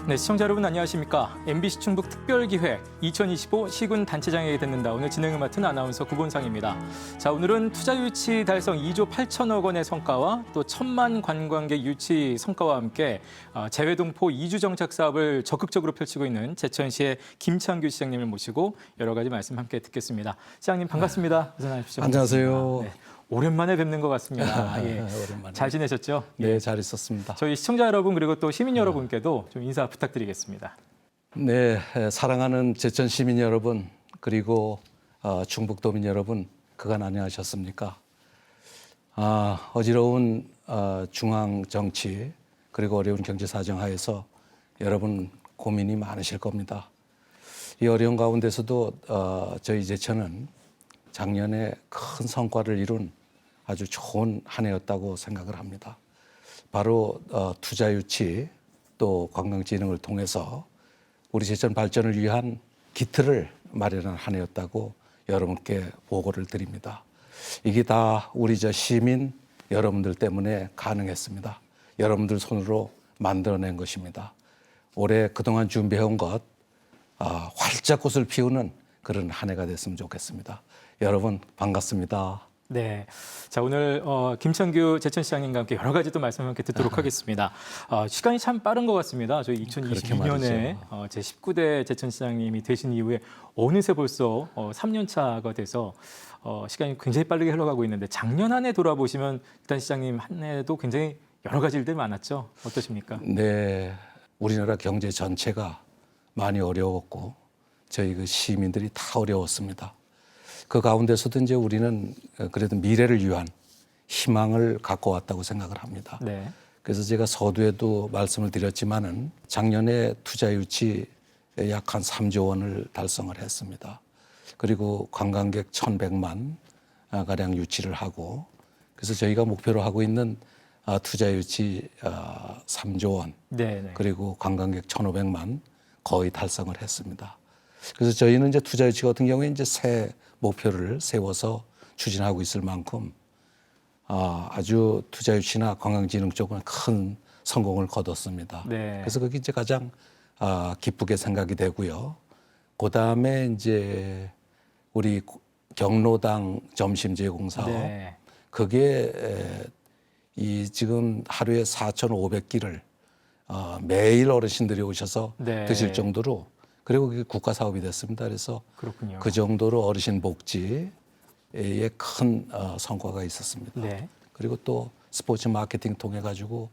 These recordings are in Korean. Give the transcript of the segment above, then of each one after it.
네, 시청자 여러분 안녕하십니까? MBC 충북 특별기획 2025 시군 단체장에게 듣는다. 오늘 진행을 맡은 아나운서 구본상입니다. 자, 오늘은 투자 유치 달성 2조 8천억 원의 성과와 또 1,000만 관광객 유치 성과와 함께 재외동포 이주 정착 사업을 적극적으로 펼치고 있는 제천시의 김창규 시장님을 모시고 여러 가지 말씀 함께 듣겠습니다. 시장님 반갑습니다. 어서 나십시오. 안녕하세요. 네, 오랜만에 뵙는 것 같습니다. 예. 오랜만에. 잘 지내셨죠? 네, 잘 있었습니다. 저희 시청자 여러분 그리고 또 시민 여러분께도 좀 인사 부탁드리겠습니다. 네, 사랑하는 제천 시민 여러분 그리고 충북도민 여러분 그간 안녕하셨습니까? 어지러운 중앙 정치 그리고 어려운 경제 사정 하에서 여러분 고민이 많으실 겁니다. 이 어려운 가운데서도 저희 제천은 작년에 큰 성과를 이룬 아주 좋은 한 해였다고 생각을 합니다. 바로 투자 유치 또 관광진흥을 통해서 우리 제천 발전을 위한 기틀을 마련한 한 해였다고 여러분께 보고를 드립니다. 이게 다 우리 시민 여러분들 때문에 가능했습니다. 여러분들 손으로 만들어낸 것입니다. 올해 그동안 준비해온 것 활짝 꽃을 피우는 그런 한 해가 됐으면 좋겠습니다. 여러분 반갑습니다. 네, 자 오늘 김창규 제천시장님과 함께 여러 가지 또 말씀 함께 듣도록 하겠습니다. 시간이 참 빠른 것 같습니다. 저희 2022년에 제 19대 제천시장님이 되신 이후에 어느새 벌써 3년 차가 돼서 시간이 굉장히 빠르게 흘러가고 있는데 작년 한 해 돌아보시면 일단 시장님 한 해도 굉장히 여러 가지 일들이 많았죠. 어떠십니까? 네, 우리나라 경제 전체가 많이 어려웠고 저희 그 시민들이 다 어려웠습니다. 그 가운데서도 이제 우리는 그래도 미래를 위한 희망을 갖고 왔다고 생각을 합니다. 네. 그래서 제가 서두에도 말씀을 드렸지만은 작년에 투자 유치 약 한 3조 원을 달성을 했습니다. 그리고 관광객 1,100만 가량 유치를 하고 그래서 저희가 목표로 하고 있는 투자 유치 3조 원 네. 그리고 관광객 1,500만 거의 달성을 했습니다. 그래서 저희는 이제 투자 유치 같은 경우에 이제 새 목표를 세워서 추진하고 있을 만큼 아주 투자 유치나 관광진흥 쪽은 큰 성공을 거뒀습니다. 네. 그래서 그게 이제 가장 기쁘게 생각이 되고요. 그 다음에 이제 우리 경로당 점심 제공 사업 네. 그게 이 지금 하루에 4,500끼를 매일 어르신들이 오셔서 네. 드실 정도로 그리고 그게 국가 사업이 됐습니다. 그래서 그렇군요. 그 정도로 어르신 복지에 큰 성과가 있었습니다. 네. 그리고 또 스포츠 마케팅 통해 가지고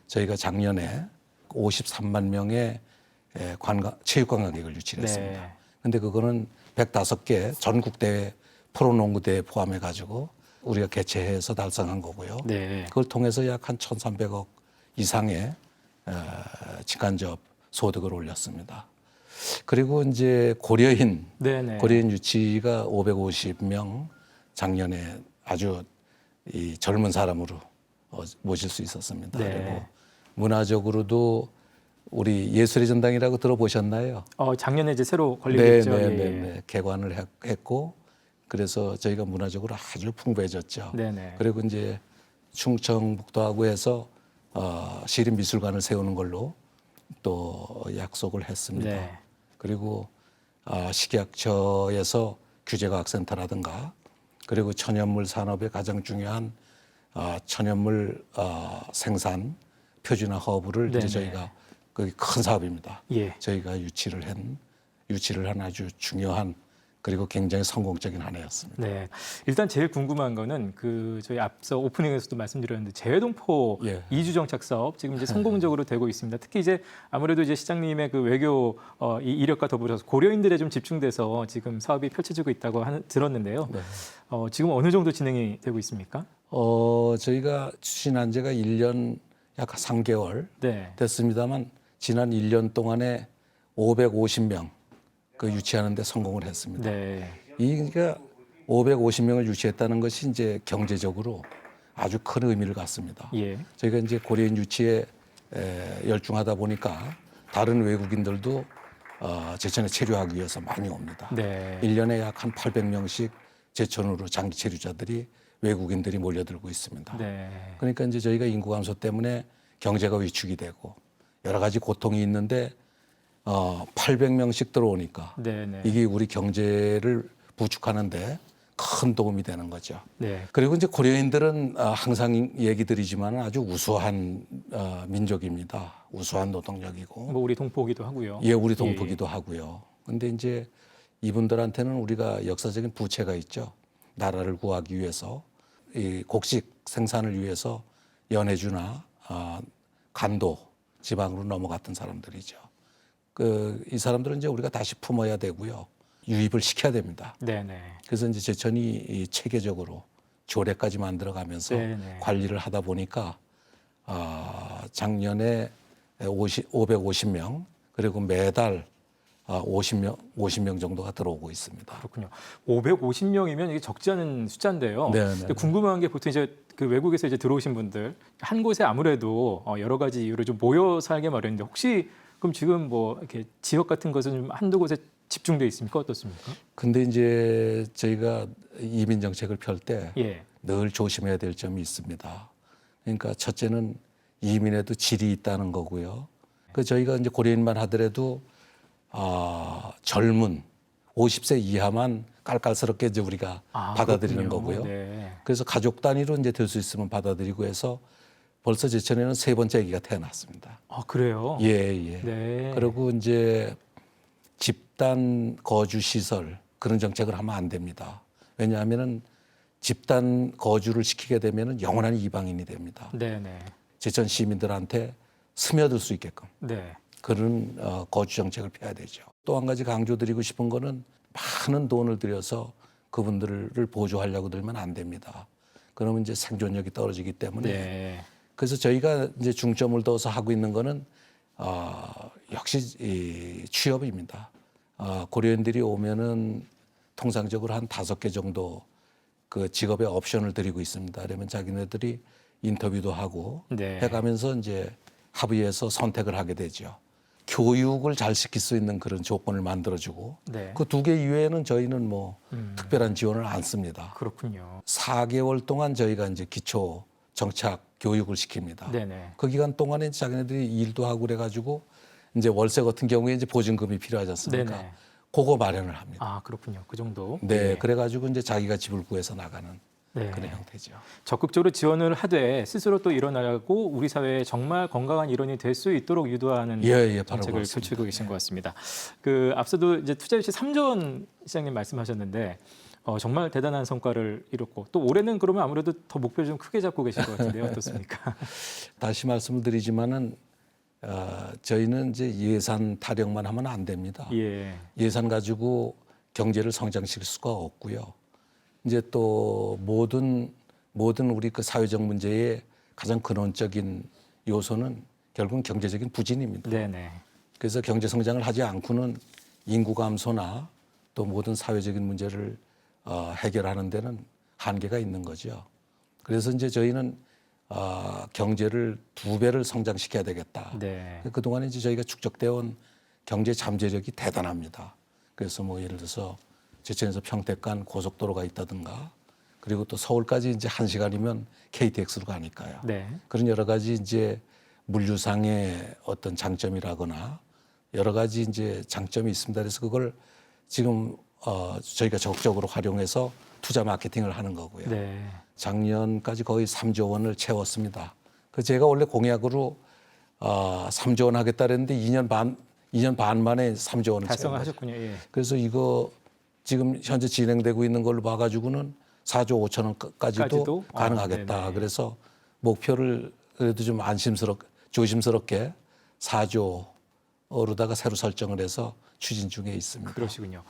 저희가 작년에 53만 명의 체육 관광객을 유치를 했습니다. 네. 근데 그거는 105개 전국 대회 프로농구 대회 포함해 가지고 우리가 개최해서 달성한 거고요. 네. 그걸 통해서 약 한 1,300억 이상의 직간접 소득을 올렸습니다. 그리고 이제 고려인 유치가 550명 작년에 아주 이 젊은 사람으로 모실 수 있었습니다. 네. 그리고 문화적으로도 우리 예술의 전당이라고 들어보셨나요? 작년에 이제 새로 건립했죠. 네. 개관을 했고 그래서 저희가 문화적으로 아주 풍부해졌죠. 네네. 그리고 이제 충청북도하고 해서 시립미술관을 세우는 걸로 또 약속을 했습니다. 네. 그리고 식약처에서 규제과학센터라든가 그리고 천연물 산업의 가장 중요한 천연물 생산 표준화 허브를 이제 저희가 그게 큰 사업입니다. 예. 저희가 유치를 한 아주 중요한 그리고 굉장히 성공적인 한 해였습니다. 네. 일단 제일 궁금한 거는 저희 앞서 오프닝에서도 말씀드렸는데 재외동포 이주 정착 사업 지금 이제 성공적으로 되고 있습니다. 특히 이제 아무래도 이제 시장님의 그 외교 이 이력과 더불어서 고려인들에 좀 집중돼서 지금 사업이 펼쳐지고 있다고 들었는데요. 네. 지금 어느 정도 진행이 되고 있습니까? 저희가 추진한 지가 1년 약 3개월 네. 됐습니다만 지난 1년 동안에 550명 유치하는데 성공을 했습니다. 네. 그러니까 550명을 유치했다는 것이 이제 경제적으로 아주 큰 의미를 갖습니다. 예. 저희가 이제 고려인 유치에 열중하다 보니까 다른 외국인들도 제천에 체류하기 위해서 많이 옵니다. 네. 1년에 약 한 800명씩 제천으로 장기 체류자들이 외국인들이 몰려들고 있습니다. 네. 그러니까 이제 저희가 인구 감소 때문에 경제가 위축이 되고 여러 가지 고통이 있는데 800명씩 들어오니까 네네. 이게 우리 경제를 부축하는데 큰 도움이 되는 거죠. 네. 그리고 이제 고려인들은 항상 얘기 드리지만 아주 우수한 민족입니다. 우수한 노동력이고. 뭐 우리 동포기도 하고요. 예, 우리 동포기도 하고요. 근데 이제 이분들한테는 우리가 역사적인 부채가 있죠. 나라를 구하기 위해서 이 곡식 생산을 위해서 연해주나 간도 지방으로 넘어갔던 사람들이죠. 이 사람들은 이제 우리가 다시 품어야 되고요. 유입을 시켜야 됩니다. 네네. 그래서 이제 제천이 이 체계적으로 조례까지 만들어가면서 네네. 관리를 하다 보니까 작년에 550명 그리고 매달 50명 정도가 들어오고 있습니다. 그렇군요. 550명이면 이게 적지 않은 숫자인데요. 네, 네, 근데 궁금한 게 보통 이제 그 외국에서 이제 들어오신 분들 한 곳에 아무래도 여러 가지 이유로 좀 모여 살게 마련인데 혹시 그럼 지금 뭐 이렇게 지역 같은 것은 좀 한두 곳에 집중돼 있습니까? 어떻습니까? 근데 이제 저희가 이민 정책을 펼 때 늘 예. 조심해야 될 점이 있습니다. 그러니까 첫째는 이민에도 질이 있다는 거고요. 그 저희가 이제 고려인만 하더라도 젊은 50세 이하만 깔깔스럽게 이제 우리가 받아들이는 그렇군요. 거고요. 네. 그래서 가족 단위로 이제 될 수 있으면 받아들이고 해서 벌써 제천에는 3번째 아기가 태어났습니다. 아, 그래요? 예, 예. 네. 그리고 이제 집단 거주 시설 그런 정책을 하면 안 됩니다. 왜냐하면은 집단 거주를 시키게 되면은 영원한 이방인이 됩니다. 네네. 제천 시민들한테 스며들 수 있게끔 네. 그런 거주 정책을 펴야 되죠. 또 한 가지 강조드리고 싶은 거는 많은 돈을 들여서 그분들을 보조하려고 들면 안 됩니다. 그러면 이제 생존력이 떨어지기 때문에 네. 그래서 저희가 이제 중점을 둬서 하고 있는 거는 역시 이 취업입니다. 고려인들이 오면은 통상적으로 한 5개 정도 그 직업의 옵션을 드리고 있습니다. 그러면 자기네들이 인터뷰도 하고 네. 해가면서 이제 합의해서 선택을 하게 되죠. 교육을 잘 시킬 수 있는 그런 조건을 만들어주고 네. 그 2개 이외에는 저희는 뭐 특별한 지원을 안 씁니다. 그렇군요. 4개월 동안 저희가 이제 기초 정착 교육을 시킵니다. 네네. 그 기간 동안에 자기네들이 일도 하고 그래가지고 이제 월세 같은 경우에 이제 보증금이 필요하지 않습니까? 네네. 그거 마련을 합니다. 아, 그렇군요. 그 정도. 네, 예. 그래가지고 이제 자기가 집을 구해서 나가는 네. 그런 형태죠. 적극적으로 지원을 하되 스스로 또 일어나고 우리 사회에 정말 건강한 일원이 될 수 있도록 유도하는 예, 바로 정책을 그렇습니다. 펼치고 계신 것 같습니다. 그 앞서도 이제 투자유치 3조 시장님 말씀하셨는데 정말 대단한 성과를 이뤘고 또 올해는 그러면 아무래도 더 목표를 좀 크게 잡고 계신 것 같은데요. 어떻습니까? 다시 말씀을 드리지만은 저희는 이제 예산 타령만 하면 안 됩니다. 예. 예산 가지고 경제를 성장시킬 수가 없고요. 이제 또 모든 우리 그 사회적 문제의 가장 근원적인 요소는 결국은 경제적인 부진입니다. 네네. 그래서 경제 성장을 하지 않고는 인구 감소나 또 모든 사회적인 문제를 해결하는 데는 한계가 있는 거죠. 그래서 이제 저희는 경제를 2배를 성장시켜야 되겠다. 네. 그동안에 이제 저희가 축적되어 온 경제 잠재력이 대단합니다. 그래서 뭐 예를 들어서 제천에서 평택 간 고속도로가 있다든가 그리고 또 서울까지 이제 1시간이면 KTX로 가니까요. 네. 그런 여러 가지 이제 물류상의 어떤 장점이라거나 여러 가지 이제 장점이 있습니다. 그래서 그걸 지금 저희가 적극적으로 활용해서 투자 마케팅을 하는 거고요. 네. 작년까지 거의 3조 원을 채웠습니다. 그 제가 원래 공약으로 3조 원 하겠다 그랬는데 2년 반 만에 3조 원을 달성을 채운 거죠. 하셨군요. 예. 그래서 이거 지금 현재 진행되고 있는 걸로 봐가지고는 4조 5천 원까지도 까지도? 가능하겠다. 네네. 그래서 목표를 그래도 좀 조심스럽게 4조로다가 새로 설정을 해서 추진 중에 있습니다. 그러시군요.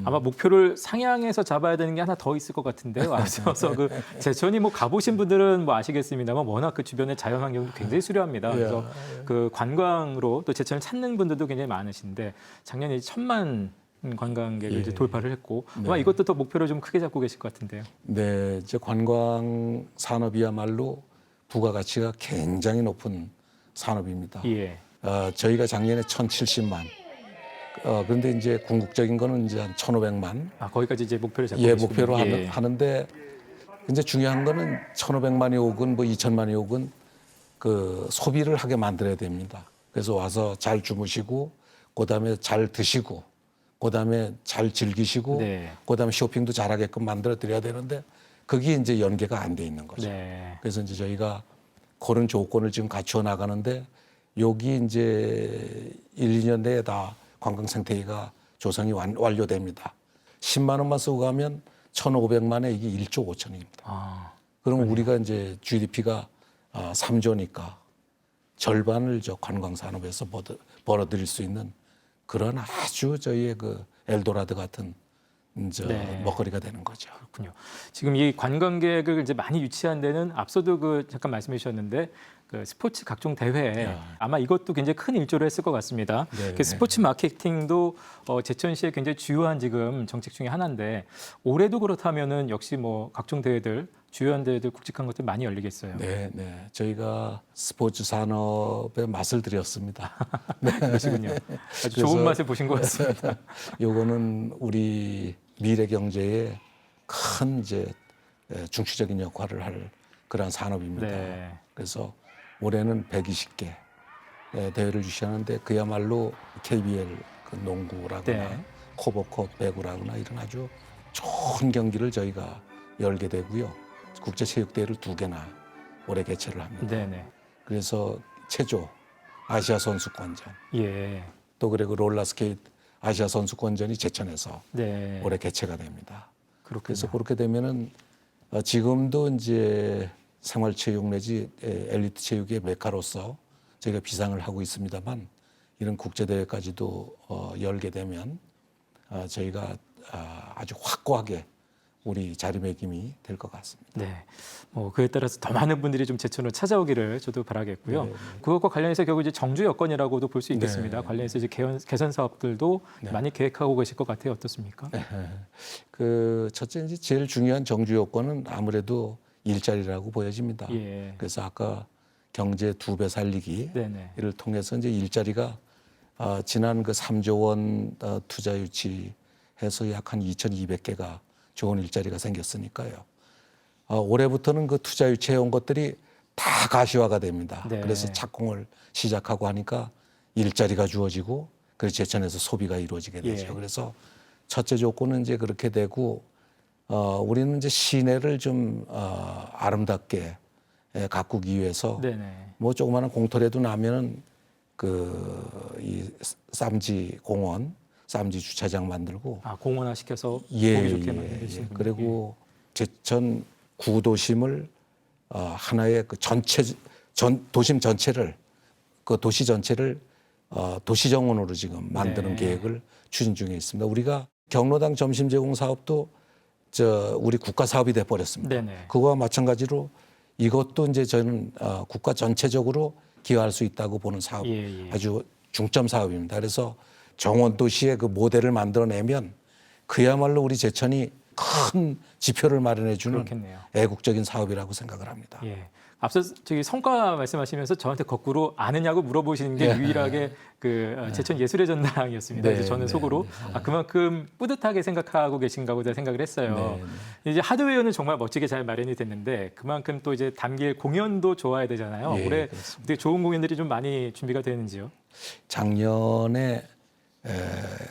아마 목표를 상향해서 잡아야 되는 게 하나 더 있을 것 같은데요. 앞서서 그 제천이 뭐 가보신 분들은 뭐 아시겠습니다만 워낙 그 주변의 자연 환경도 굉장히 수려합니다. 그래서 그 관광으로 또 제천을 찾는 분들도 굉장히 많으신데 작년에 1,000만 관광객을 이제 돌파를 했고 아마 이것도 더 목표를 좀 크게 잡고 계실 것 같은데요. 네, 이제 관광 산업이야말로 부가가치가 굉장히 높은 산업입니다. 예. 저희가 작년에 1,070만. 그런데 이제 궁극적인 거는 이제 한 1,500만. 아, 거기까지 이제 목표를 잡고 예, 계시군요. 목표로 예. 하는데 이제 중요한 거는 1,500만이 오건 뭐 2,000만이 오건 그 소비를 하게 만들어야 됩니다. 그래서 와서 잘 주무시고, 그다음에 잘 드시고, 그다음에 잘 즐기시고, 네. 그다음에 쇼핑도 잘하게끔 만들어 드려야 되는데 그게 이제 연계가 안 돼 있는 거죠. 네. 그래서 이제 저희가 그런 조건을 지금 갖추어 나가는데 여기 이제 1, 2년 내에 다 관광 생태계가 조성이 완료됩니다. 10만 원만 쓰고 가면 1,500만에 이게 1조 5천입니다. 아, 그러면 우리가 이제 GDP가 3조니까 절반을 저 관광 산업에서 벌어들일 수 있는 그런 아주 저희의 그 엘도라도 같은 이제 네. 먹거리가 되는 거죠. 그렇군요. 지금 이 관광객을 이제 많이 유치한 데는 앞서도 그 잠깐 말씀해 주셨는데 그 스포츠 각종 대회 아마 이것도 굉장히 큰 일조를 했을 것 같습니다. 네, 그 스포츠 마케팅도 제천시의 굉장히 주요한 지금 정책 중에 하나인데 올해도 그렇다면은 역시 뭐 각종 대회들 주요한 대회들 굵직한 것들 많이 열리겠어요. 네, 네. 저희가 스포츠 산업의 맛을 들였습니다. 그러시군요. 아주 좋은 그래서- 맛을 보신 것 같습니다. 요거는 우리 미래 경제에 큰 이제 중추적인 역할을 할 그러한 산업입니다. 네. 그래서 올해는 120개 대회를 주시하는데 그야말로 KBL 그 농구라거나 네. 코보컷 배구라거나 이런 아주 좋은 경기를 저희가 열게 되고요. 국제체육대회를 2개나 올해 개최를 합니다. 네네. 그래서 체조 아시아 선수권전 예. 또 그리고 롤러스케이트 아시아 선수권전이 제천에서 네. 올해 개최가 됩니다. 그렇군요. 그래서 그렇게 되면은 지금도 이제 생활체육 내지 엘리트 체육의 메카로서 저희가 비상을 하고 있습니다만 이런 국제대회까지도 열게 되면 저희가 아주 확고하게 우리 자리매김이 될 것 같습니다. 네, 뭐 그에 따라서 더 많은 분들이 좀 제천으로 찾아오기를 저도 바라겠고요. 그것과 관련해서 결국 이제 정주 여건이라고도 볼 수 있겠습니다. 네. 관련해서 이제 개선 사업들도 네. 많이 계획하고 계실 것 같아요. 어떻습니까? 그 첫째 이제 제일 중요한 정주 요건은 아무래도 일자리라고 보여집니다. 예. 그래서 아까 경제 2배 살리기 네네. 이를 통해서 이제 일자리가 지난 그 3조 원 투자 유치해서 약 한 2,200개가 좋은 일자리가 생겼으니까요. 올해부터는 그 투자 유치해온 것들이 다 가시화가 됩니다. 네. 그래서 착공을 시작하고 하니까 일자리가 주어지고 그래서 제천에서 소비가 이루어지게 되죠. 예. 그래서 첫째 조건은 이제 그렇게 되고 우리는 이제 시내를 좀 아름답게 가꾸기 위해서 네네. 뭐 조그마한 공터라도 나면은 이 쌈지 공원, 쌈지 주차장 만들고 아, 공원화 시켜서 예, 보기 좋게 예, 만드시는 그리고 제천 구도심을 하나의 그 도심 전체를 그 도시 전체를 도시 정원으로 지금 만드는 네. 계획을 추진 중에 있습니다. 우리가 경로당 점심 제공 사업도 우리 국가 사업이 돼 버렸습니다. 네네. 그거와 마찬가지로 이것도 이제 저는 국가 전체적으로 기여할 수 있다고 보는 사업, 예, 예. 아주 중점 사업입니다. 그래서 정원 도시의 그 모델을 만들어내면 그야말로 우리 제천이 큰 지표를 마련해주는 그렇겠네요. 애국적인 사업이라고 생각을 합니다. 예. 앞서 저기 성과 말씀하시면서 저한테 거꾸로 아느냐고 물어보시는 게 예. 유일하게 그 제천 예술의 전당이었습니다. 네, 그래서 저는 네, 속으로 그만큼 뿌듯하게 생각하고 계신가 보다 생각을 했어요. 네, 이제 하드웨어는 정말 멋지게 잘 마련이 됐는데 그만큼 또 이제 담길 공연도 좋아야 되잖아요. 예, 올해 그렇습니다. 되게 좋은 공연들이 좀 많이 준비가 되는지요? 작년에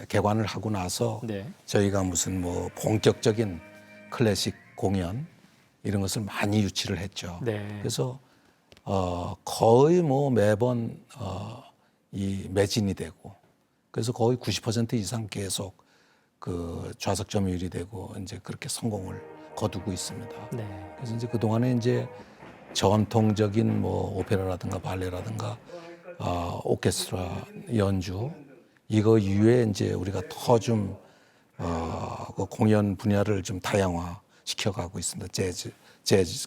개관을 하고 나서 네. 저희가 무슨 뭐 본격적인 클래식 공연 이런 것을 많이 유치를 했죠. 네. 그래서 거의 뭐 매번 이 매진이 되고 그래서 거의 90% 이상 계속 그 좌석 점유율이 되고 이제 그렇게 성공을 거두고 있습니다. 네. 그래서 이제 그 동안에 이제 전통적인 뭐 오페라라든가 발레라든가 오케스트라 연주 이거 이외에 이제 우리가 더 좀 그 공연 분야를 좀 다양화 시켜가고 있습니다. 재즈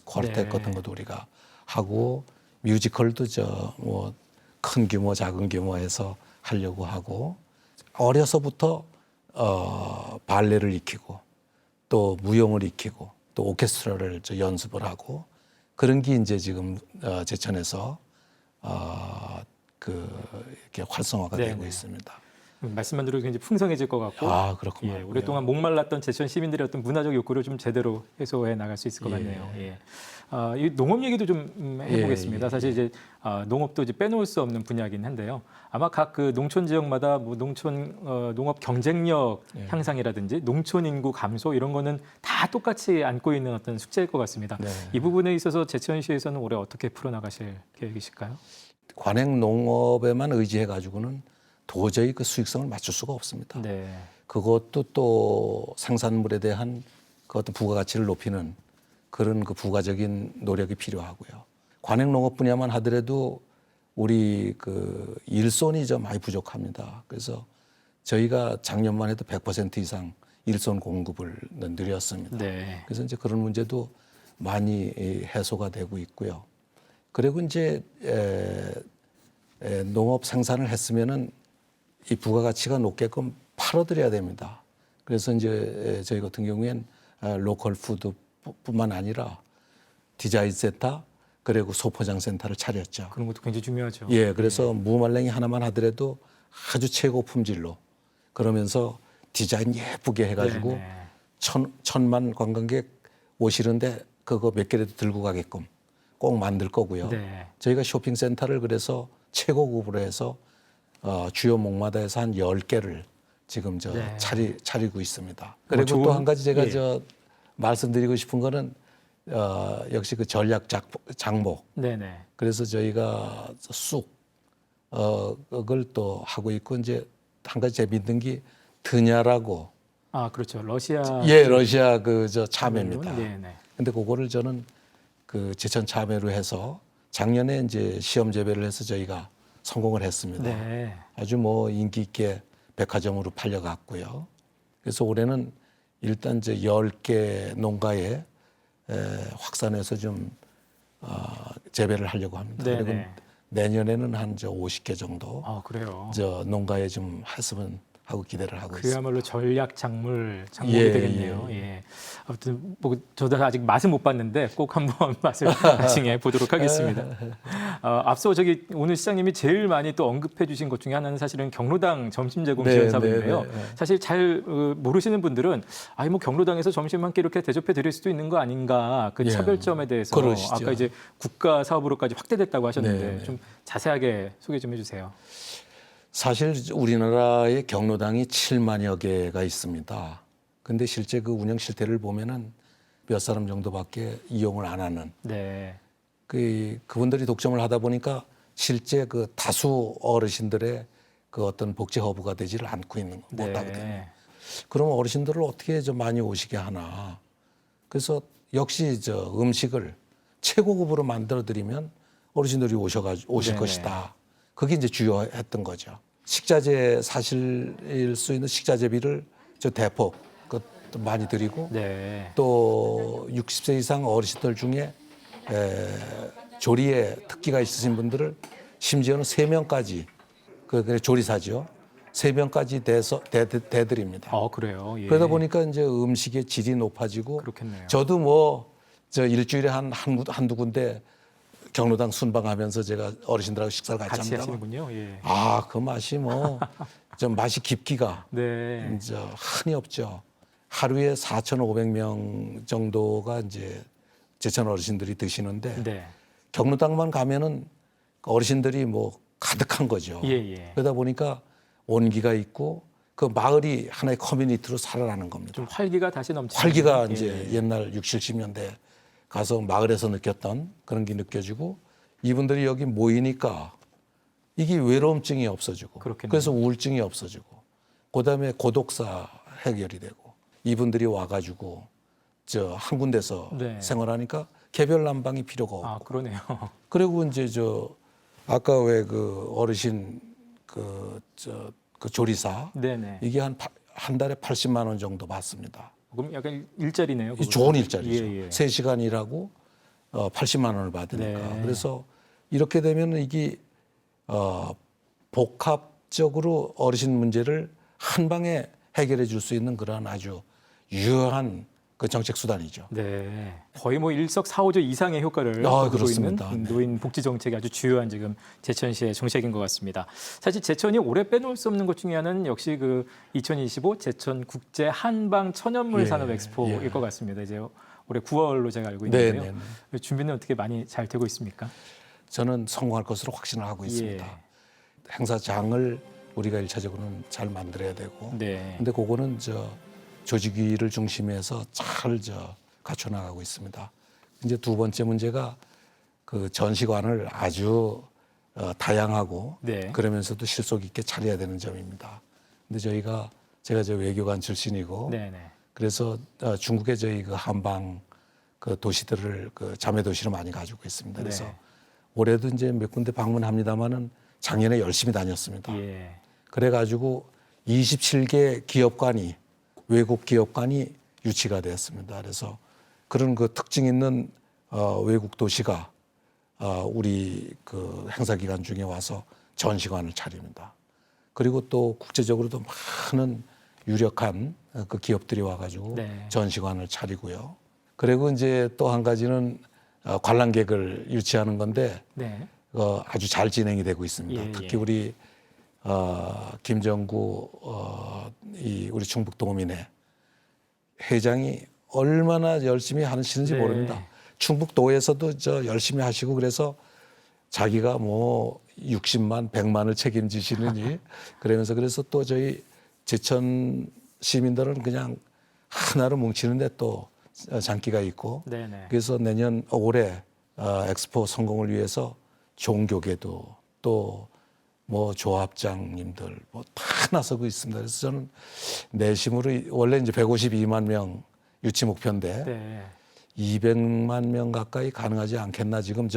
쿼르텟 네. 같은 것도 우리가 하고 뮤지컬도 뭐 큰 규모 작은 규모에서 하려고 하고 어려서부터 발레를 익히고 또 무용을 익히고 또 오케스트라를 연습을 하고 그런 게 이제 지금 제천에서 이렇게 활성화가 네, 되고 네. 있습니다. 말씀만 들어도 굉장히 풍성해질 것 같고 아, 그렇구만. 예, 오랫동안 목말랐던 제천 시민들의 어떤 문화적 욕구를 좀 제대로 해소해 나갈 수 있을 것 예. 같네요. 예. 이 농업 얘기도 좀 해보겠습니다. 예, 예, 사실 이제 농업도 이제 빼놓을 수 없는 분야이긴 한데요. 아마 각 그 농촌 지역마다 뭐 농촌 농업 경쟁력 예. 향상이라든지 농촌 인구 감소 이런 거는 다 똑같이 안고 있는 어떤 숙제일 것 같습니다. 네. 이 부분에 있어서 제천시에서는 올해 어떻게 풀어나가실 계획이실까요? 관행 농업에만 의지해 가지고는 도저히 그 수익성을 맞출 수가 없습니다. 네. 그것도 또 생산물에 대한 그 어떤 부가가치를 높이는 그런 그 부가적인 노력이 필요하고요. 관행 농업 분야만 하더라도 우리 그 일손이 좀 많이 부족합니다. 그래서 저희가 작년만 해도 100% 이상 일손 공급을 늘렸습니다. 네. 그래서 이제 그런 문제도 많이 해소가 되고 있고요. 그리고 이제 농업 생산을 했으면은 이 부가가치가 높게끔 팔아드려야 됩니다. 그래서 이제 저희 같은 경우엔 로컬 푸드뿐만 아니라 디자인 센터 그리고 소포장 센터를 차렸죠. 그런 것도 굉장히 중요하죠. 예, 그래서 무말랭이 하나만 하더라도 아주 최고 품질로 그러면서 디자인 예쁘게 해가지고 네, 네. 천만 관광객 오시는데 그거 몇 개라도 들고 가게끔 꼭 만들 거고요. 네. 저희가 쇼핑센터를 그래서 최고급으로 해서 주요 목마다에서 한 10개를 지금 네. 차리고 있습니다. 뭐 그리고 좋은- 또 한 가지 제가 예. 말씀드리고 싶은 거는 역시 그 전략 장목. 네네. 그래서 저희가 쑥 그걸 또 하고 있고 이제 한 가지 재밌는 게 드냐라고 아 그렇죠. 러시아. 예 러시아 그 저 참외입니다. 네네. 근데 그거를 저는 그 제천 참외로 해서 작년에 이제 시험 재배를 해서 저희가 성공을 했습니다. 네. 아주 뭐 인기 있게 백화점으로 팔려갔고요. 그래서 올해는 일단 이제 10개 농가에 확산해서 좀 재배를 하려고 합니다. 네네. 그리고 내년에는 한 50개 정도 아 그래요. 저 농가에 좀 했으면 하고 기대를 하고 있습니다. 그야말로 전략 장목이 예, 되겠네요. 예. 아무튼 뭐 저도 아직 맛은 못 봤는데 꼭 한번 맛을 나중에 보도록 하겠습니다. 앞서 저기 오늘 시장님이 제일 많이 또 언급해 주신 것 중에 하나는 사실은 경로당 점심 제공 네, 지원 사업인데요. 네, 네, 네. 사실 잘 모르시는 분들은 아니 뭐 경로당에서 점심 한 끼 이렇게 대접해 드릴 수도 있는 거 아닌가 그 예. 차별점에 대해서 그러시죠. 아까 이제 국가 사업으로까지 확대됐다고 하셨는데 네, 네. 좀 자세하게 소개 좀 해주세요. 사실 우리나라에 경로당이 7만여 개가 있습니다. 근데 실제 그 운영 실태를 보면은 몇 사람 정도밖에 이용을 안 하는 네. 그분들이 독점을 하다 보니까 실제 그 다수 어르신들의 그 어떤 복지 허브가 되지를 않고 있는 못하거든요. 그럼 어르신들을 어떻게 좀 많이 오시게 하나. 그래서 역시 저 음식을 최고급으로 만들어 드리면 어르신들이 오실 네네. 것이다. 그게 이제 주요했던 거죠. 식자재 사실 수 있는 식자재비를 저 대폭 그것도 많이 드리고 네. 또 60세 이상 어르신들 중에 조리에 특기가 있으신 분들을 심지어는 3명까지 그 조리사죠. 3명까지 대드립니다. 그래요. 예. 그러다 보니까 이제 음식의 질이 높아지고 그렇겠네요. 저도 뭐 저 일주일에 한두 군데 경로당 순방하면서 제가 어르신들하고 식사를 같이 같이 합니다. 하시는군요. 예. 그 맛이 뭐 좀 맛이 깊기가 네. 이제 한이 없죠. 하루에 4,500명 정도가 이제 제천 어르신들이 드시는데 네. 경로당만 가면은 어르신들이 뭐 가득한 거죠. 예, 예. 그러다 보니까 온기가 있고 그 마을이 하나의 커뮤니티로 살아나는 겁니다. 좀 활기가 다시 넘치는. 활기가 예. 이제 옛날 60, 70년대 가서 마을에서 느꼈던 그런 게 느껴지고 이분들이 여기 모이니까 이게 외로움증이 없어지고 그렇겠네요. 그래서 우울증이 없어지고 그다음에 고독사 해결이 되고 이분들이 와가지고 저 한 군데서 네. 생활하니까 개별 난방이 필요가 없고 그러네요. 그리고 이제 저 아까 왜 그 어르신 그 조리사 네네. 이게 한 달에 80만 원 정도 받습니다. 그럼 약간 일자리네요. 이 좋은 일자리죠. 예, 예. 3시간 일하고 80만 원을 받으니까. 네. 그래서 이렇게 되면 이게 복합적으로 어르신 문제를 한 방에 해결해 줄 수 있는 그런 아주 유효한 그 정책 수단이죠. 네, 거의 뭐 일석사오조 이상의 효과를 아, 거두고 있는 그렇습니다. 네. 노인 복지 정책이 아주 주요한 지금 제천시의 정책인 것 같습니다. 사실 제천이 올해 빼놓을 수 없는 것 중에 하나는 역시 그 2025 제천 국제 한방 천연물 예, 산업 엑스포일 예. 것 같습니다. 이제 올해 9월로 제가 알고 네, 있는데요. 준비는 어떻게 많이 잘 되고 있습니까? 저는 성공할 것으로 확신을 하고 있습니다. 예. 행사장을 우리가 일차적으로는 잘 만들어야 되고, 네. 근데 그거는 조직위를 중심해서 잘 갖춰 나가고 있습니다. 이제 두 번째 문제가 그 전시관을 아주 다양하고 네. 그러면서도 실속 있게 차려야 되는 점입니다. 근데 제가 외교관 출신이고 네네. 그래서 중국의 저희 그 한방 그 도시들을 그 자매 도시로 많이 가지고 있습니다. 그래서 네. 올해도 이제 몇 군데 방문합니다만은 작년에 열심히 다녔습니다. 예. 그래가지고 27개 기업관이 외국 기업관이 유치가 되었습니다. 그래서 그런 그 특징 있는 외국 도시가 우리 그 행사 기간 중에 와서 전시관을 차립니다. 그리고 또 국제적으로도 많은 유력한 그 기업들이 와가지고 네. 전시관을 차리고요. 그리고 이제 또 한 가지는 관람객을 유치하는 건데 네. 아주 잘 진행이 되고 있습니다. 예, 특히 예. 우리 김정구 우리 충북도민회 회장이 얼마나 열심히 하시는지 네. 모릅니다. 충북도에서도 열심히 하시고 그래서 자기가 뭐 60만, 100만을 책임지시느니 그러면서 그래서 또 저희 제천 시민들은 그냥 하나로 뭉치는데 또 장기가 있고 네네. 그래서 올해 엑스포 성공을 위해서 종교계도 또 뭐 조합장님들 뭐 다 나서고 있습니다. 그래서 저는 내심으로 원래 이제 152만 명 유치 목표인데 네. 200만 명 가까이 가능하지 않겠나 지금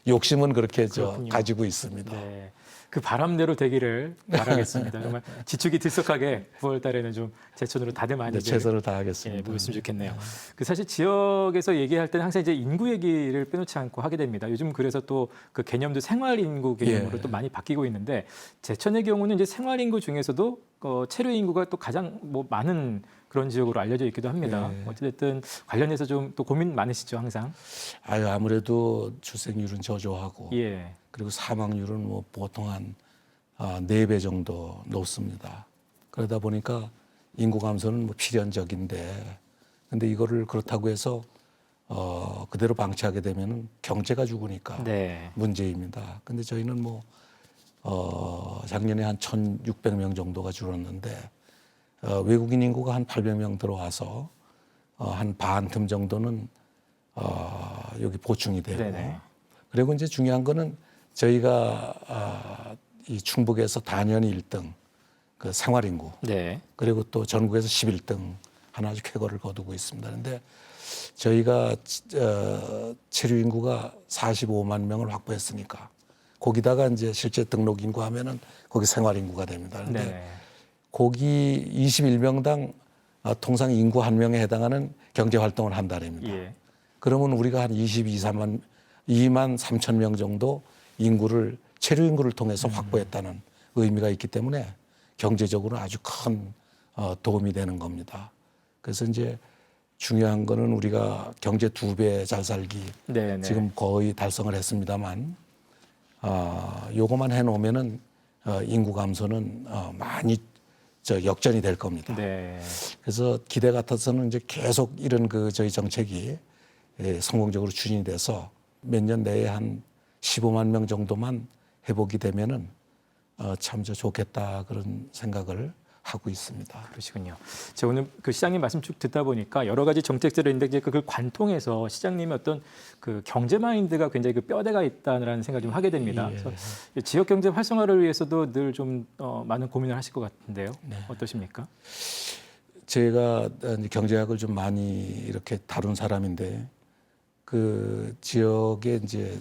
욕심은 그렇게 그렇군요. 가지고 있습니다. 네. 그 바람대로 되기를 바라겠습니다. 정말 지축이 들썩하게 9월 달에는 좀 제천으로 다들 많이 네, 이제 최선을 다하겠습니다. 예, 모였으면 좋겠네요. 그 사실 지역에서 얘기할 때는 항상 이제 인구 얘기를 빼놓지 않고 하게 됩니다. 요즘 그래서 또 그 개념도 생활 인구 개념으로 예. 또 많이 바뀌고 있는데 제천의 경우는 이제 생활 인구 중에서도 체류 인구가 또 가장 뭐 많은 그런 지역으로 알려져 있기도 합니다. 예. 어쨌든 관련해서 좀 또 고민 많으시죠, 항상. 아무래도 출생률은 저조하고 예. 그리고 사망률은 뭐 보통 한 4배 정도 높습니다. 그러다 보니까 인구 감소는 뭐 필연적인데 근데 이거를 그렇다고 해서 그대로 방치하게 되면은 경제가 죽으니까 네. 문제입니다. 근데 저희는 뭐 작년에 한 1,600명 정도가 줄었는데 외국인 인구가 한 800명 들어와서 한 반 틈 정도는 여기 보충이 되고 네네. 그리고 이제 중요한 거는 저희가 이 충북에서 단연히 1등 그 생활 인구 네. 그리고 또 전국에서 11등 하나 아주 쾌거를 거두고 있습니다. 그런데 저희가 체류 인구가 45만 명을 확보했으니까 거기다가 이제 실제 등록 인구 하면은 거기 생활 인구가 됩니다. 그런데 네. 거기 21명당 통상 인구 1명에 해당하는 경제 활동을 한다랍니다. 예. 그러면 우리가 한 2만 3천 명 정도 인구를 체류 인구를 통해서 확보했다는 의미가 있기 때문에 경제적으로 아주 큰 도움이 되는 겁니다. 그래서 이제 중요한 거는 우리가 경제 2배 잘 살기 네네. 지금 거의 달성을 했습니다만 요거만 해놓으면은 인구 감소는 많이 역전이 될 겁니다. 네. 그래서 기대 같아서는 이제 계속 이런 저희 정책이 성공적으로 추진이 돼서 몇 년 내에 한 15만 명 정도만 회복이 되면은 참 좋겠다 그런 생각을 하고 있습니다. 그러시군요. 제가 오늘 그 시장님 말씀 쭉 듣다 보니까 여러 가지 정책들을 있는데 이제 그걸 관통해서 시장님의 어떤 그 경제 마인드가 굉장히 그 뼈대가 있다는 생각을 좀 하게 됩니다. 예. 그래서 지역 경제 활성화를 위해서도 늘 좀 많은 고민을 하실 것 같은데요. 네. 어떠십니까? 제가 이제 경제학을 좀 많이 이렇게 다룬 사람인데 그 지역에 이제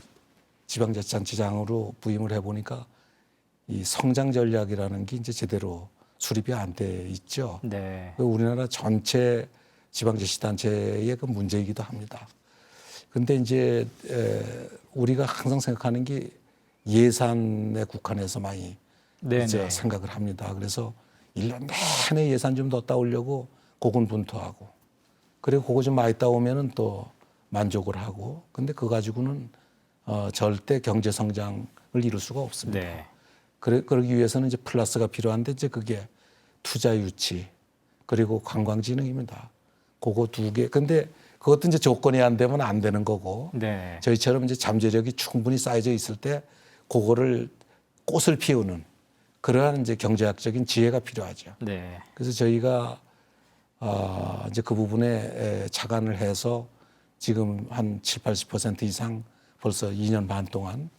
지방자치단체장으로 부임을 해보니까 이 성장 전략이라는 게 이제 제대로 수립이 안 돼 있죠. 네. 우리나라 전체 지방자치단체의 그 문제이기도 합니다. 근데 이제 우리가 항상 생각하는 게 예산에 국한해서 많이 이제 생각을 합니다. 그래서 1년 내내 예산 좀 더 따오려고 고군분투하고 그리고 그거 좀 많이 따오면은 또 만족을 하고. 근데 그거 가지고는 절대 경제 성장을 이룰 수가 없습니다. 네. 그러기 위해서는 이제 플러스가 필요한데 이제 그게 투자 유치 그리고 관광진흥입니다. 그거 두 개. 근데 그것도 이제 조건이 안 되면 안 되는 거고. 네. 저희처럼 이제 잠재력이 충분히 쌓여져 있을 때 그거를 꽃을 피우는 그러한 이제 경제학적인 지혜가 필요하죠. 네. 그래서 저희가 이제 그 부분에 착안을 해서 지금 한 7, 80% 이상 벌써 2년 반 동안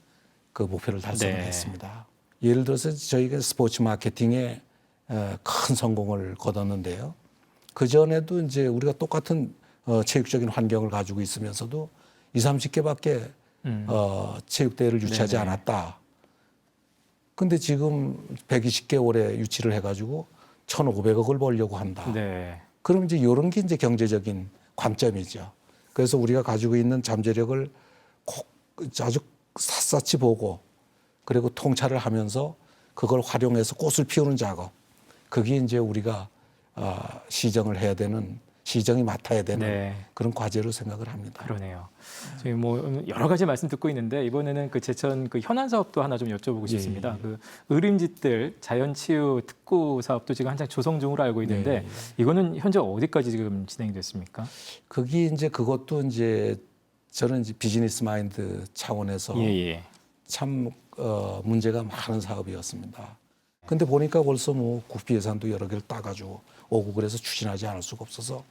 그 목표를 달성을 네. 했습니다. 예를 들어서 저희가 스포츠 마케팅에 큰 성공을 거뒀는데요. 그 전에도 이제 우리가 똑같은 체육적인 환경을 가지고 있으면서도 20, 30개밖에 체육대회를 유치하지 네네. 않았다. 근데 지금 120개 올해 유치를 해가지고 1,500억을 벌려고 한다. 네. 그럼 이제 이런 게 이제 경제적인 관점이죠. 그래서 우리가 가지고 있는 잠재력을 꼭 아주 샅샅이 보고 그리고 통찰을 하면서 그걸 활용해서 꽃을 피우는 작업. 그게 이제 우리가 시정을 해야 되는, 시정이 맡아야 되는 네. 그런 과제로 생각을 합니다. 그러네요. 저희 뭐 여러 가지 말씀 듣고 있는데 이번에는 그 제천 그 현안 사업도 하나 좀 여쭤보고 싶습니다. 그 의림집들 자연치유 특구 사업도 지금 한창 조성 중으로 알고 있는데 이거는 현재 어디까지 지금 진행이 됐습니까? 그게 이제 그것도 이제 저는 이제 비즈니스 마인드 차원에서 예. 참 문제가 많은 사업이었습니다. 근데 보니까 벌써 뭐 국비 예산도 여러 개를 따가지고 오고 그래서 추진하지 않을 수가 없어서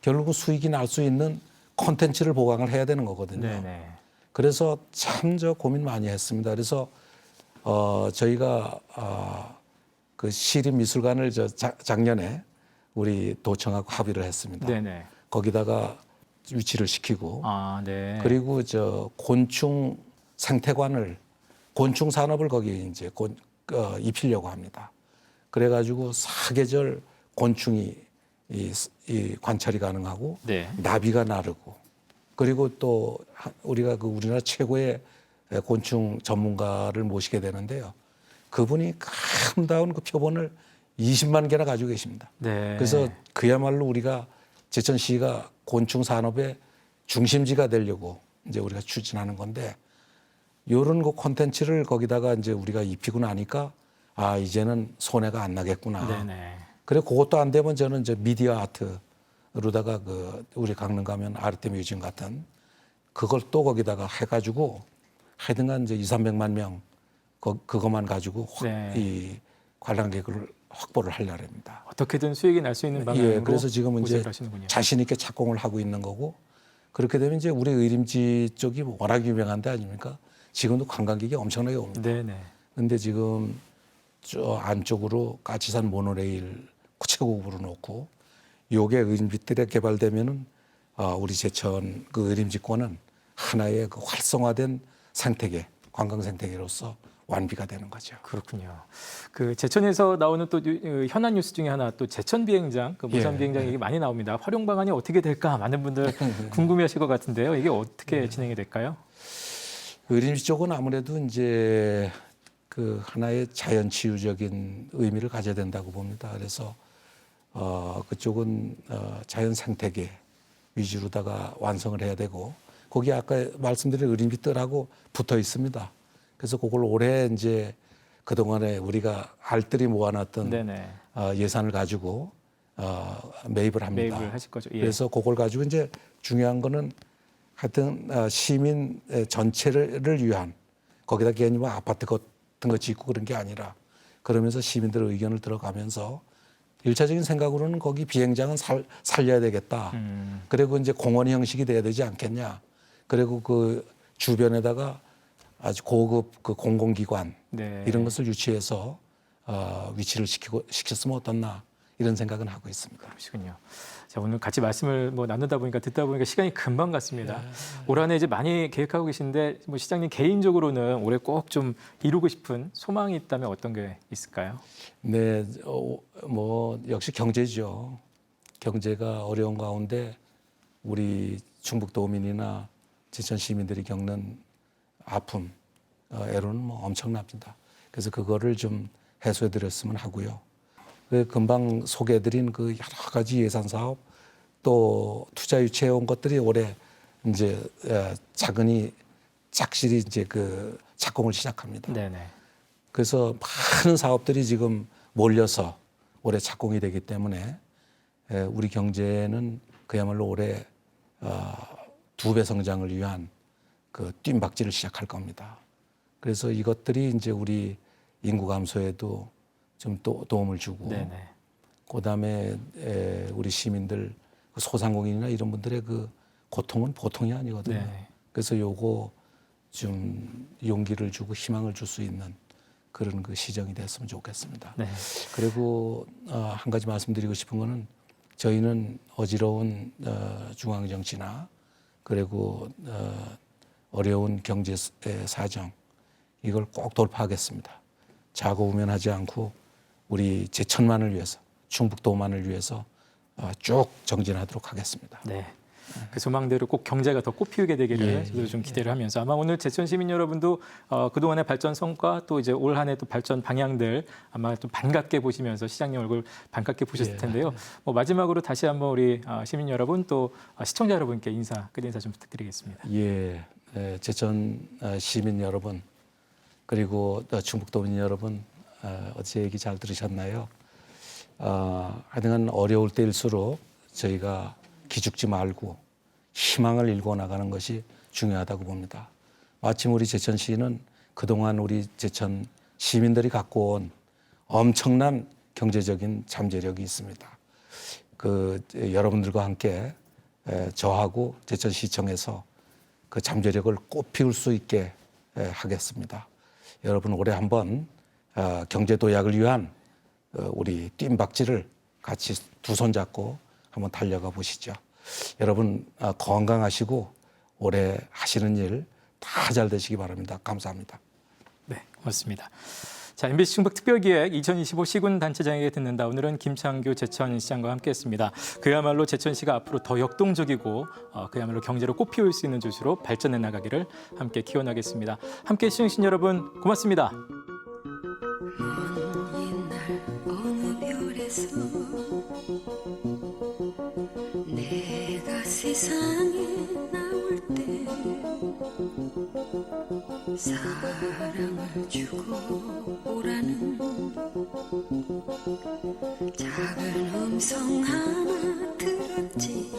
결국은 수익이 날 수 있는 콘텐츠를 보강을 해야 되는 거거든요. 네네. 그래서 참 저 고민 많이 했습니다. 그래서 저희가 그 시립미술관을 작년에 우리 도청하고 합의를 했습니다. 네네. 거기다가 위치를 시키고 아, 네. 그리고 저 곤충 생태관을 곤충 산업을 거기에 이제 입히려고 합니다. 그래가지고 사계절 곤충이 이 관찰이 가능하고 네. 나비가 나르고 그리고 또 우리가 그 우리나라 최고의 곤충 전문가를 모시게 되는데요. 그분이 아름다운 그 표본을 20만 개나 가지고 계십니다. 네. 그래서 그야말로 우리가 제천시가 곤충 산업의 중심지가 되려고 이제 우리가 추진하는 건데 이런 거 콘텐츠를 거기다가 이제 우리가 입히고 나니까 이제는 손해가 안 나겠구나. 네네. 그래 그것도 안 되면 저는 이제 미디어 아트로다가 그 우리 강릉 가면 아르테 뮤지엄 같은 그걸 또 거기다가 해가지고 하여튼간 이제 2, 300만 명 그것만 가지고 네. 이 관람객을 확보를 하려고 합니다. 어떻게든 수익이 날 수 있는 방향으로 예, 그래서 지금은 이제 모색을 하시는군요. 자신 있게 착공을 하고 있는 거고 그렇게 되면 이제 우리 의림지 쪽이 워낙 유명한 데 아닙니까? 지금도 관광객이 엄청나게 옵니다. 네네. 근데 지금 저 안쪽으로 까치산 모노레일 최고급으로 놓고 요게 의림집들에 개발되면은 우리 제천 그 의림집권은 하나의 그 활성화된 생태계, 관광 생태계로서 완비가 되는 거죠. 그렇군요. 그 제천에서 나오는 또 현안 뉴스 중에 하나 또 제천 비행장, 그 모산 예. 비행장 얘기 많이 나옵니다. 활용 방안이 어떻게 될까 많은 분들 궁금해하실 것 같은데요. 이게 어떻게 진행이 될까요? 의림지 쪽은 아무래도 이제 그 하나의 자연 치유적인 의미를 가져야 된다고 봅니다. 그래서 그쪽은 자연 생태계 위주로다가 완성을 해야 되고 거기 아까 말씀드린 의림지 뜰하고 붙어 있습니다. 그래서 그걸 올해 이제 그동안에 우리가 알뜰히 모아놨던 네네. 예산을 가지고 매입을 합니다. 매입을 하실 거죠. 예. 그래서 그걸 가지고 이제 중요한 거는 하여튼 시민 전체를 위한 거기다 괜히 뭐 아파트 같은 거 짓고 그런 게 아니라 그러면서 시민들의 의견을 들어가면서 일차적인 생각으로는 거기 비행장은 살려야 되겠다. 그리고 이제 공원 형식이 돼야 되지 않겠냐. 그리고 그 주변에다가 아주 고급 그 공공기관 네. 이런 것을 유치해서 위치를 시켰으면 어떻나 이런 생각은 하고 있습니다. 그러시군요. 자, 오늘 같이 말씀을 뭐 나누다 보니까 듣다 보니까 시간이 금방 갔습니다. 올 한해 이제 많이 계획하고 계신데 뭐 시장님 개인적으로는 올해 꼭 좀 이루고 싶은 소망이 있다면 어떤 게 있을까요? 네, 뭐 역시 경제죠. 경제가 어려운 가운데 우리 충북도민이나 제천 시민들이 겪는 아픔, 애로는 뭐 엄청납니다. 그래서 그거를 좀 해소해드렸으면 하고요. 그 금방 소개해드린 그 여러 가지 예산 사업 또 투자 유치해 온 것들이 올해 이제 차근히 착실히 이제 그 착공을 시작합니다. 네네. 그래서 많은 사업들이 지금 몰려서 올해 착공이 되기 때문에 우리 경제는 그야말로 올해 2배 성장을 위한 그 뜀박질을 시작할 겁니다. 그래서 이것들이 이제 우리 인구 감소에도 좀 도움을 주고, 네네. 그다음에 우리 시민들 그 소상공인이나 이런 분들의 그 고통은 보통이 아니거든요. 네. 그래서 요거 좀 용기를 주고 희망을 줄 수 있는 그런 그 시정이 됐으면 좋겠습니다. 네. 그리고 한 가지 말씀드리고 싶은 거는 저희는 어지러운 중앙 정치나 그리고 어려운 경제 사정 이걸 꼭 돌파하겠습니다. 자고우면하지 않고 우리 제천만을 위해서, 충북도만을 위해서 쭉 정진하도록 하겠습니다. 네. 그 소망대로 꼭 경제가 더 꽃피우게 되기를 저도 좀 기대를 하면서 아마 오늘 제천 시민 여러분도 그동안의 발전 성과 또 이제 올 한 해 또 발전 방향들 아마 좀 반갑게 보시면서 시장님 얼굴 반갑게 보셨을 텐데요. 뭐 마지막으로 다시 한번 우리 시민 여러분 또 시청자 여러분께 끝 인사 좀 부탁드리겠습니다. 예, 제천 시민 여러분 그리고 충북도민 여러분 어제 얘기 잘 들으셨나요? 하여간 어려울 때일수록 저희가 기죽지 말고 희망을 일궈 나가는 것이 중요하다고 봅니다. 마침 우리 제천시는 그동안 우리 제천 시민들이 갖고 온 엄청난 경제적인 잠재력이 있습니다. 그 여러분들과 함께 저하고 제천시청에서 그 잠재력을 꽃피울 수 있게 하겠습니다. 여러분 올해 한번 경제 도약을 위한 우리 뜀박질을 같이 두 손 잡고 한번 달려가 보시죠. 여러분 건강하시고 올해 하시는 일 다 잘 되시기 바랍니다. 감사합니다. 네, 고맙습니다. 자, MBC 충북 특별기획 2025 시군 단체장에게 듣는다. 오늘은 김창규 제천시장과 함께했습니다. 그야말로 제천시가 앞으로 더 역동적이고 그야말로 경제로 꽃피울 수 있는 도시로 발전해 나가기를 함께 기원하겠습니다. 함께해 주신 여러분 고맙습니다. 옛날 어느 별에서 내가 세상에 나올 때 사랑을 주고 오라는 작은 음성 하나 들었지.